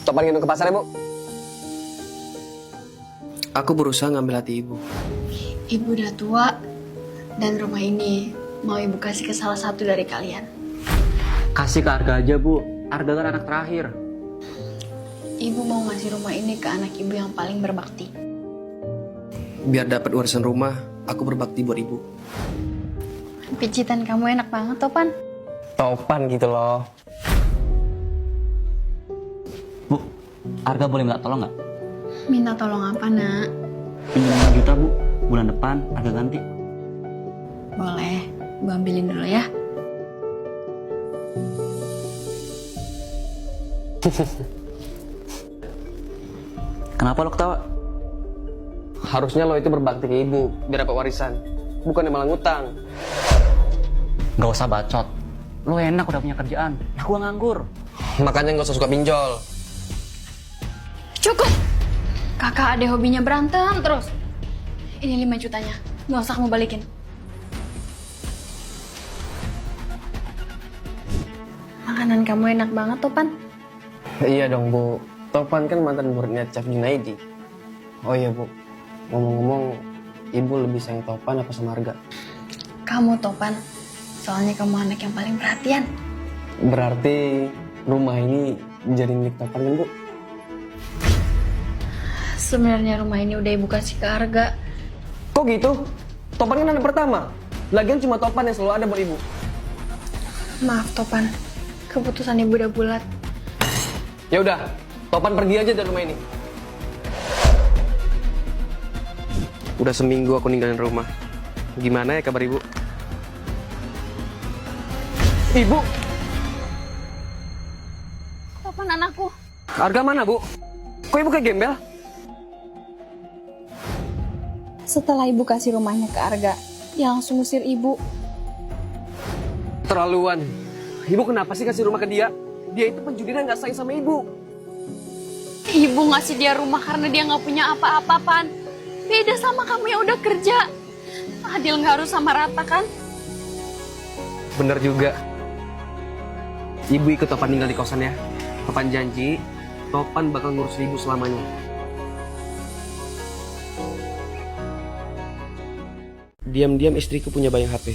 Topan gendong ke pasar ya, Bu? Aku berusaha ngambil hati ibu. Ibu udah tua, dan rumah ini mau ibu kasih ke salah satu dari kalian. Kasih ke Arga aja, Bu. Arga kan anak terakhir. Ibu mau ngasih rumah ini ke anak ibu yang paling berbakti. Biar dapat warisan rumah, aku berbakti buat ibu. Pijitan kamu enak banget, Topan. Topan gitu loh. Bu, Arga boleh nggak tolong nggak? Minta tolong apa, nak? Pinjam 5 juta, Bu. Bulan depan Arga ganti. Boleh, ibu ambilin dulu ya. Kenapa lo ketawa? Harusnya lo itu berbakti ke ibu biar dapat warisan. Bukan malah ngutang. Nggak usah bacot. Lo enak udah punya kerjaan. Aku nganggur. Makanya gak usah suka pinjol. Cukup! Kakak ada hobinya berantem terus. Ini 5 jutanya, nggak usah kamu balikin. Makanan kamu enak banget, Topan. Iya dong, Bu. Topan kan mantan muridnya Chef Junaidi. Oh iya, Bu. Ngomong-ngomong, ibu lebih sayang Topan apa sama Arga? Kamu, Topan. Soalnya kamu anak yang paling perhatian. Berarti rumah ini jadi milik Topan kan, Bu? Sebenarnya rumah ini udah ibu kasih ke Arga. Kok gitu? Topan kan anak pertama. Lagian cuma Topan yang selalu ada buat ibu. Maaf, Topan. Keputusan ibu udah bulat. Ya udah, Topan pergi aja dari rumah ini. Udah seminggu aku ninggalin rumah. Gimana ya kabar ibu? Ibu! Topan anakku. Arga mana, Bu? Kok ibu kayak gembel? Setelah ibu kasih rumahnya ke Arga, dia langsung usir ibu. Terlaluan. Ibu kenapa sih kasih rumah ke dia? Dia itu penjudi dan gak sayang sama ibu. Ibu ngasih dia rumah karena dia nggak punya apa-apa, Pan. Beda sama kamu yang udah kerja. Adil nggak harus sama rata, kan? Bener juga. Ibu ikut Topan tinggal di kosan ya. Topan janji, Topan bakal ngurus ibu selamanya. Diam-diam istriku punya banyak HP.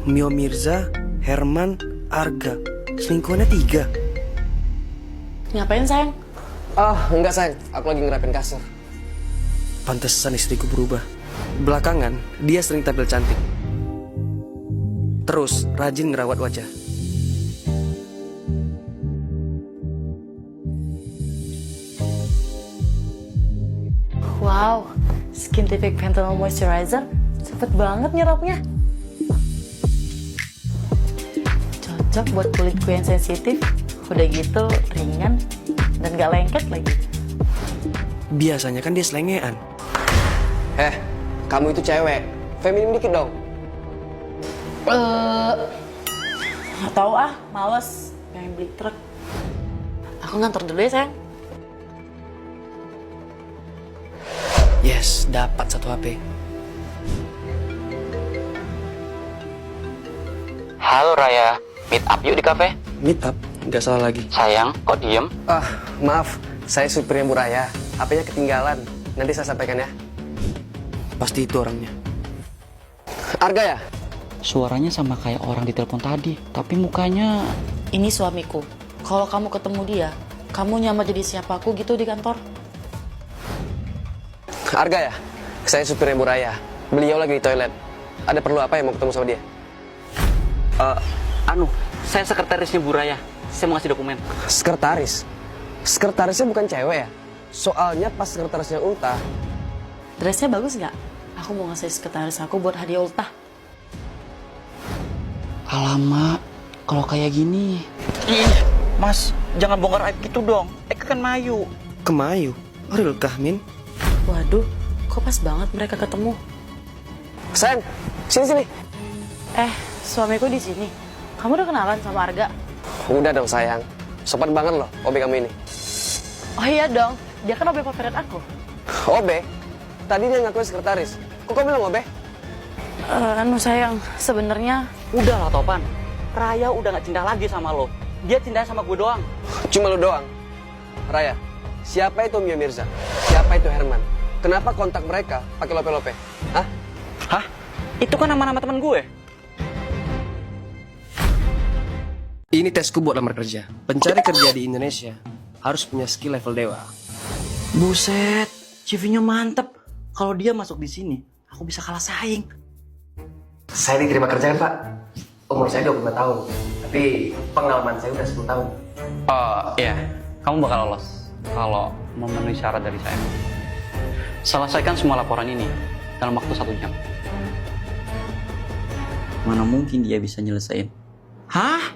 Mio Mirza, Herman, Arga. Selingkuhannya 3. Ngapain sayang? Enggak sayang. Aku lagi ngerapin kasur. Pantesan istriku berubah. Belakangan, dia sering tampil cantik. Terus, rajin ngerawat wajah. Wow, Skintific Panthenol Moisturizer cepet banget nyerapnya. Cocok buat kulitku yang sensitif. Udah gitu ringan dan gak lengket lagi. Biasanya kan dia selengean. Kamu itu cewek. Feminim dikit dong. Gak tau males. Pengen beli truk. Aku ngantor dulu ya sayang. Yes, dapat 1 HP. Halo Raya, meet up yuk di kafe. Meet up, nggak salah lagi. Sayang, kok diem? Maaf. Saya supirnya Bu Raya. HP-nya ketinggalan. Nanti saya sampaikan ya. Pasti itu orangnya. Arga ya? Suaranya sama kayak orang di telepon tadi, tapi mukanya... Ini suamiku. Kalau kamu ketemu dia, kamu nyamar jadi siapaku gitu di kantor. Arga ya? Saya supirnya Bu Raya. Beliau lagi di toilet. Ada perlu apa ya mau ketemu sama dia? Saya sekretarisnya Bu Raya. Saya mau ngasih dokumen. Sekretaris? Sekretarisnya bukan cewek ya? Soalnya pas sekretarisnya ultah. Dressnya bagus nggak? Aku mau ngasih sekretaris aku buat hadiah ultah. Alamak, kalau kayak gini... Ih, Mas, jangan bongkar aib gitu dong. Eka kan Mayu. Kemayu? Real kah, Min? Waduh, kok pas banget mereka ketemu. Sayang, sini. Suamiku di sini. Kamu udah kenalan sama Arga? Udah dong sayang. Sopan banget loh OB kamu ini. Oh iya dong, dia kan OB favorit aku. OB? Tadi dia ngakuin sekretaris. Kok kamu bilang OB? Sayang, sebenarnya Udah lah Topan, Raya udah gak cinta lagi sama lo. Dia cinta sama gue doang. Cuma lu doang. Raya, siapa itu Mia Mirza? Siapa itu Herman? Kenapa kontak mereka pakai lope-lope? Hah? Hah? Itu kan nama-nama teman gue. Ini tesku buat lamar kerja. Pencari kerja di Indonesia harus punya skill level dewa. Buset, CV-nya mantep. Kalau dia masuk di sini, aku bisa kalah saing. Saya diterima kerja kan, Pak? Umur saya 25 tahun. Tapi pengalaman saya udah 10 tahun. Oh iya, kamu bakal lolos kalau memenuhi syarat dari saya. Selesaikan semua laporan ini dalam waktu 1 jam. Mana mungkin dia bisa nyelesain? Hah?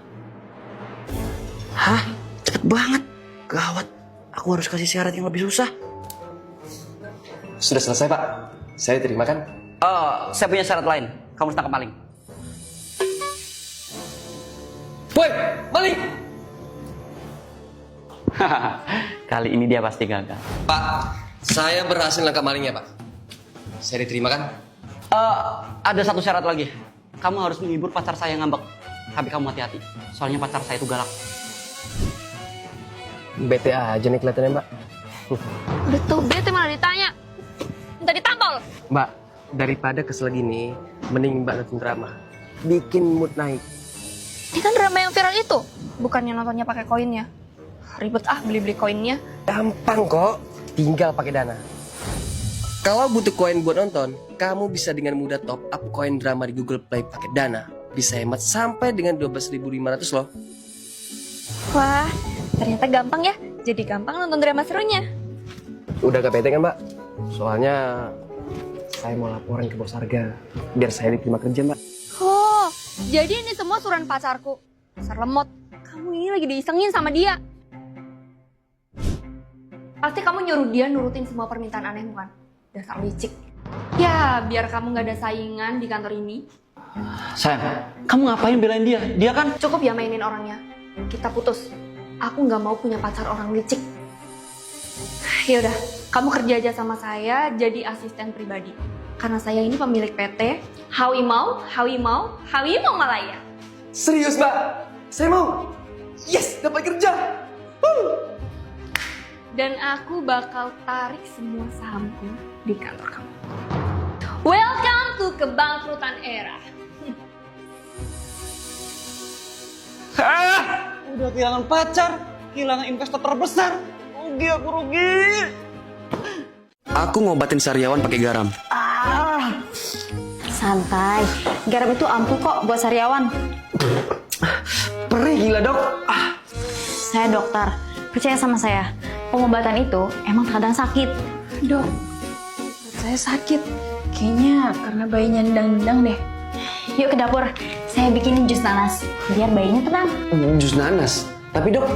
Hah? Cepet banget. Gawat. Aku harus kasih syarat yang lebih susah. Sudah selesai, Pak. Saya terima kan? Oh, saya punya syarat lain. Kamu harus tangkap maling. Boy, maling! Kali ini dia pasti gagal. Pak, saya berhasil nangkap malingnya, Pak. Saya diterima kan? Ada satu syarat lagi. Kamu harus menghibur pacar saya yang ngambek. Tapi kamu hati-hati. Soalnya pacar saya itu galak. Bete aja nih kelihatannya, Mbak. Udah tuh bete malah ditanya. Minta ditampol. Mbak, daripada kesel gini, mending Mbak nonton drama. Bikin mood naik. Ini kan drama yang viral itu. Bukannya nontonnya pakai koinnya. Ribet beli-beli koinnya. Gampang kok, tinggal pakai Dana. Kalau butuh koin buat nonton, kamu bisa dengan mudah top up koin drama di Google Play pakai Dana. Bisa hemat sampai dengan 12.500 loh. Wah, ternyata gampang ya. Jadi gampang nonton drama serunya. Udah gak bete kan, Mbak? Soalnya saya mau laporan ke bos harga biar saya diterima kerja, Mbak. Oh, jadi ini semua suran pacarku. Dasar lemot. Kamu ini lagi diisengin sama dia. Pasti kamu nyuruh dia nurutin semua permintaan anehmu kan? Dasar licik. Ya, biar kamu gak ada saingan di kantor ini. Sayang, kamu ngapain belain dia? Dia kan... Cukup ya mainin orangnya. Kita putus. Aku gak mau punya pacar orang licik. Yaudah, kamu kerja aja sama saya jadi asisten pribadi. Karena saya ini pemilik PT Hawi Mau Malaya. Serius, Mbak? Saya mau. Yes, dapat kerja. Dan aku bakal tarik semua sahamku di kantor kamu. Welcome to kebangkrutan era. Udah kehilangan pacar, kehilangan investor terbesar. Rugi aku, rugi. Aku ngobatin Sariawan pakai garam. Santai, garam itu ampuh kok buat sariawan. Perih gila, Dok. Saya dokter, percaya sama saya. Pengobatan itu emang kadang sakit. Dok, perut saya sakit. Kayaknya karena bayinya nendang-nendang deh. Yuk ke dapur, saya bikinin jus nanas, biar bayinya tenang. Jus nanas. Tapi, Dok,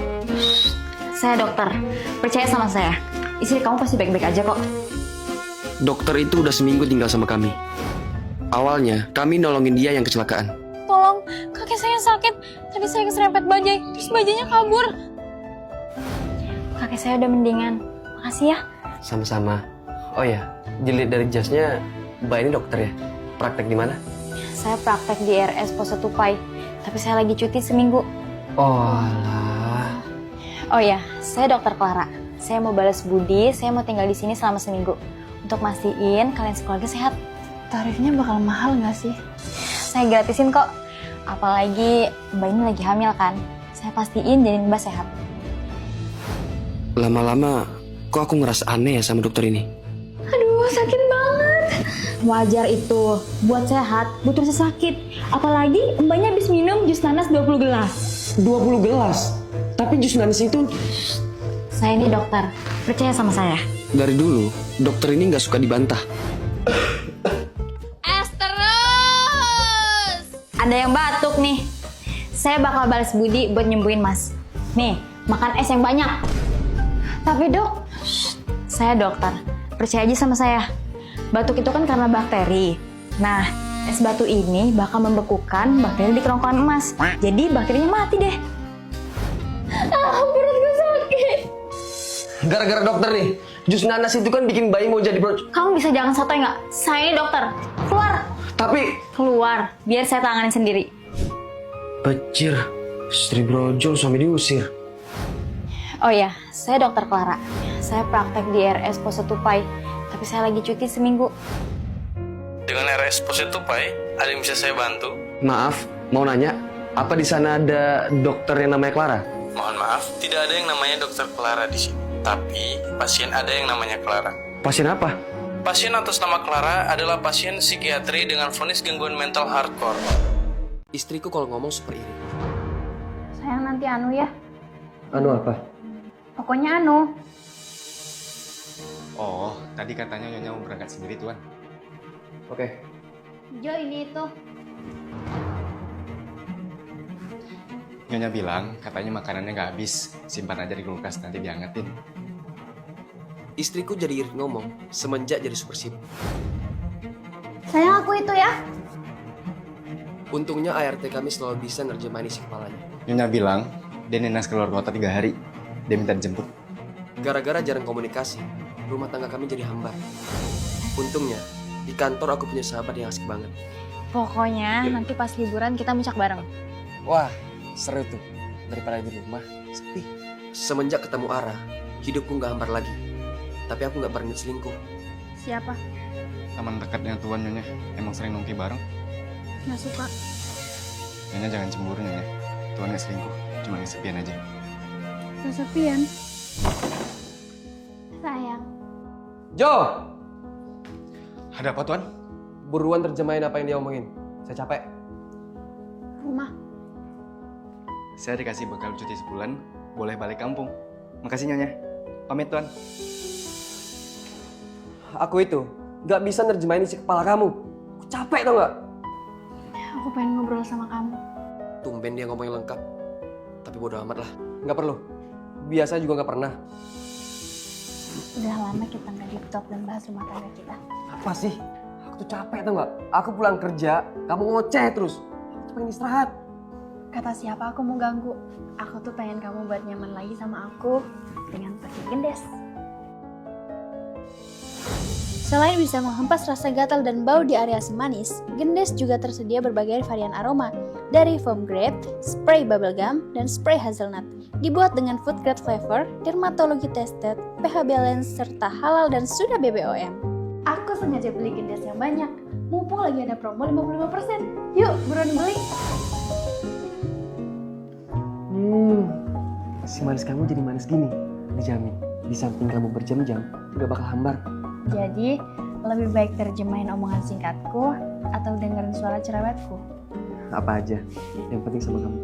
Saya dokter, percaya sama saya. Istri kamu pasti baik-baik aja kok. dokter itu udah seminggu tinggal sama kami. Awalnya, kami nolongin dia yang kecelakaan. Tolong, kaki saya sakit. Tadi saya keserempet bajai, terus bajainya kabur. Kakek saya udah mendingan. Makasih ya. Sama-sama. Oh ya, dilihat dari jasnya, Mbak ini dokter ya? Praktek di mana? Saya praktek di RS Pos Tupai, tapi saya lagi cuti seminggu. Oh alah. Oh ya, saya dokter Clara. Saya mau balas budi, saya mau tinggal di sini selama seminggu. Untuk mastiin kalian sekeluarga sehat. Tarifnya bakal mahal nggak sih? Saya gratisin kok. Apalagi Mbak ini lagi hamil kan. Saya pastiin jadi Mbak sehat. Lama-lama, kok aku ngerasa aneh ya sama dokter ini? Aduh, sakit banget. Wajar itu. Buat sehat, butuh rasa sakit. Apalagi Mbaknya habis minum jus nanas 20 gelas. 20 gelas? Tapi jus nanas itu... Saya ini dokter. Percaya sama saya. Dari dulu, dokter ini nggak suka dibantah. Es terus! Ada yang batuk nih. Saya bakal balas budi buat nyembuhin Mas. Nih, makan es yang banyak. Tapi dok, saya dokter. Percaya aja sama saya. Batuk itu kan karena bakteri. Nah, es batu ini bakal membekukan bakteri di kerongkongan emas. Jadi bakterinya mati deh. Perut gue sakit. Gara-gara dokter nih, jus nanas itu kan bikin bayi mau jadi Kamu bisa jangan sotoy nggak? Saya ini dokter. Keluar. Tapi... Keluar, biar saya tanganin sendiri. Bejir, Istri brojol sampai diusir. Oh ya, saya dokter Clara. Saya praktek di RS Pose Tupai, tapi saya lagi cuti seminggu. Dengan RS Pose Tupai, ada yang bisa saya bantu? Maaf, mau nanya, apa di sana ada dokter yang namanya Clara? Mohon maaf, tidak ada yang namanya dokter Clara di sini. Tapi pasien ada yang namanya Clara. Pasien apa? Pasien atas nama Clara adalah pasien psikiatri dengan vonis gangguan mental hardcore. Istriku kalau ngomong super iri. Sayang nanti anu ya. Anu apa? Pokoknya anu. Oh, tadi katanya Nyonya mau berangkat sendiri, Tuan. Oke. Jo, ini itu. Nyonya bilang katanya makanannya nggak habis. Simpan aja di kulkas, nanti diangetin. Istriku jadi irit ngomong semenjak jadi super sibuk. Sayang aku itu ya. Untungnya ART kami selalu bisa nerjemahin isi kepalanya. Nyonya bilang dia dinas keluar kota 3 hari. Dia minta dijemput. Gara-gara jarang komunikasi, rumah tangga kami jadi hambar. Untungnya, di kantor aku punya sahabat yang asik banget. Pokoknya nanti pas liburan kita muncak bareng. Wah, seru tuh. Daripada di rumah, sepi. Semenjak ketemu Ara, hidupku nggak hambar lagi. Tapi aku nggak berani selingkuh. Siapa? Teman dekatnya Tuan Nyonya. Emang sering nongki bareng. Nggak suka. Nyonya jangan cemburu, Nyonya. Tuan nggak selingkuh, cuma kesepian aja. Kesepian. Sayang. Jo! Ada apa, Tuan? Buruan terjemahin apa yang dia omongin. Saya capek. Rumah. Saya dikasih bekal cuti sebulan, boleh balik kampung. Makasih, Nyonya. Pamit, Tuan. Aku itu nggak bisa nerjemahin isi kepala kamu. Aku capek tau nggak? Aku pengen ngobrol sama kamu. Tumben dia ngomongin lengkap. Tapi bodo amat lah. Nggak perlu. Biasa juga nggak pernah. Udah lama kita nggak deep talk dan bahas rumah tangga kita. Apa sih? Aku tuh capek tau nggak? Aku pulang kerja, kamu ngoceh terus. Aku pengen istirahat. Kata siapa aku mau ganggu? Aku tuh pengen kamu buat nyaman lagi sama aku dengan pakai Gendes. Selain bisa menghempas rasa gatal dan bau di area si manis, Gendes juga tersedia berbagai varian aroma, dari foam grape, spray bubblegum, dan spray hazelnut. Dibuat dengan food grade flavor, dermatologi tested, pH balance, serta halal dan sudah BBOM. Aku sengaja beli Gendes yang banyak, mumpung lagi ada promo 55%. Yuk, buruan beli. Si manis kamu jadi manis gini. Dijamin, di samping kamu berjam-jam, gak bakal hambar. Jadi, lebih baik terjemahin omongan singkatku atau dengerin suara cerewetku. Apa aja, yang penting sama kamu.